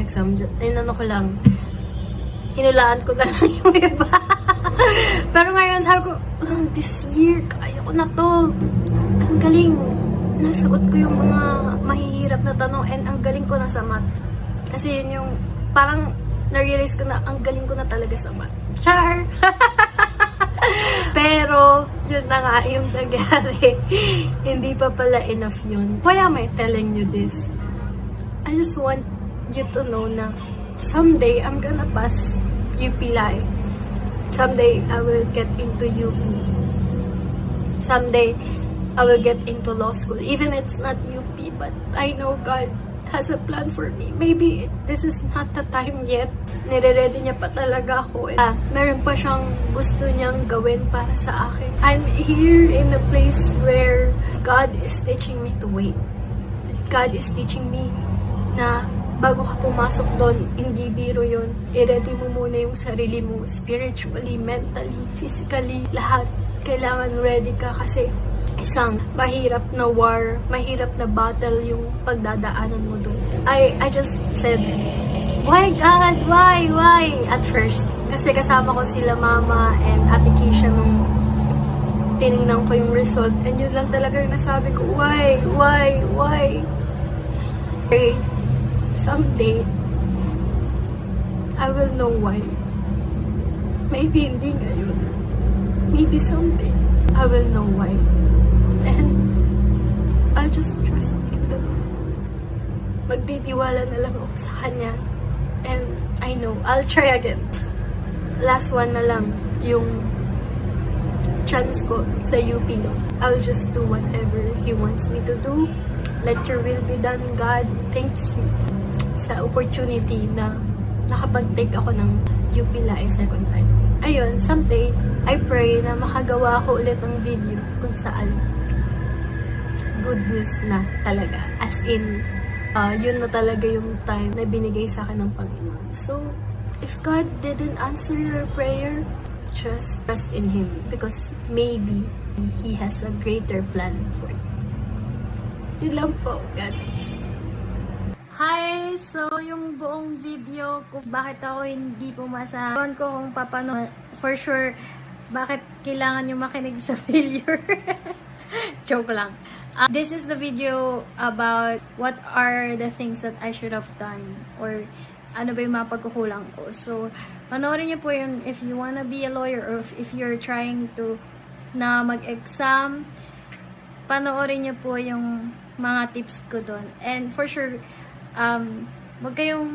exam. Inano ko lang, hinulaan ko na lang yung iba. Pero ngayon, sabi ko, this year, kaya ko na to. Ang galing. Nasagot ko yung mga mahihirap na tanong and ang galing ko na sa math. Kasi yun yung, parang na-realize ko na ang galing ko na talaga sa math. Char! Pero, yun na nga yung nangyari. Hindi pa pala enough yun. Why am I telling you this? I just want you to know na someday I'm gonna pass UP Live. Someday I will get into UP. Someday I will get into law school. Even it's not UP, but I know God has a plan for me. Maybe this is not the time yet. Nire-ready niya pa talaga ako. Meron pa siyang gusto niyang gawin para sa akin. I'm here in a place where God is teaching me to wait. God is teaching me na bago ka pumasok doon, hindi biro yun. I-ready mo muna yung sarili mo, spiritually, mentally, physically, lahat. Kailangan ready ka kasi isang mahirap na war, mahirap na battle yung pagdadaanan mo doon. I just said, why God? Why? At first. Kasi kasama ko sila mama and Ate Keisha nung tinignan ko yung result. And yun lang talaga yung nasabi ko, why? Okay, someday, I will know why. Maybe hindi ngayon. Maybe someday, I will know why. And I'll just trust in the Lord. Magtitiwala na lang ako sa Kanya. And I know, I'll try again. Last one na lang, yung chance ko sa UP. I'll just do whatever He wants me to do. Let your will be done, God. Thank you sa opportunity na nakapag-take ako ng UP Lae second time. Ayun, someday, I pray na makagawa ako ulit ng video kung saan good news na talaga. As in, yun na talaga yung time na binigay sa akin ng Panginoon. So, if God didn't answer your prayer, just trust in Him because maybe He has a greater plan for you. Yun lang po, God. Hi! So, yung buong video kung bakit ako hindi pumasa, ewan ko kung papano, for sure, bakit kailangan nyo makinig sa failure. Joke lang. This is the video about what are the things that I should have done or ano ba yung mga pagkukulang ko. So, panoorin nyo po yun if you wanna be a lawyer or if you're trying to na mag-exam, panoorin nyo po yung mga tips ko doon. And for sure, wag kayong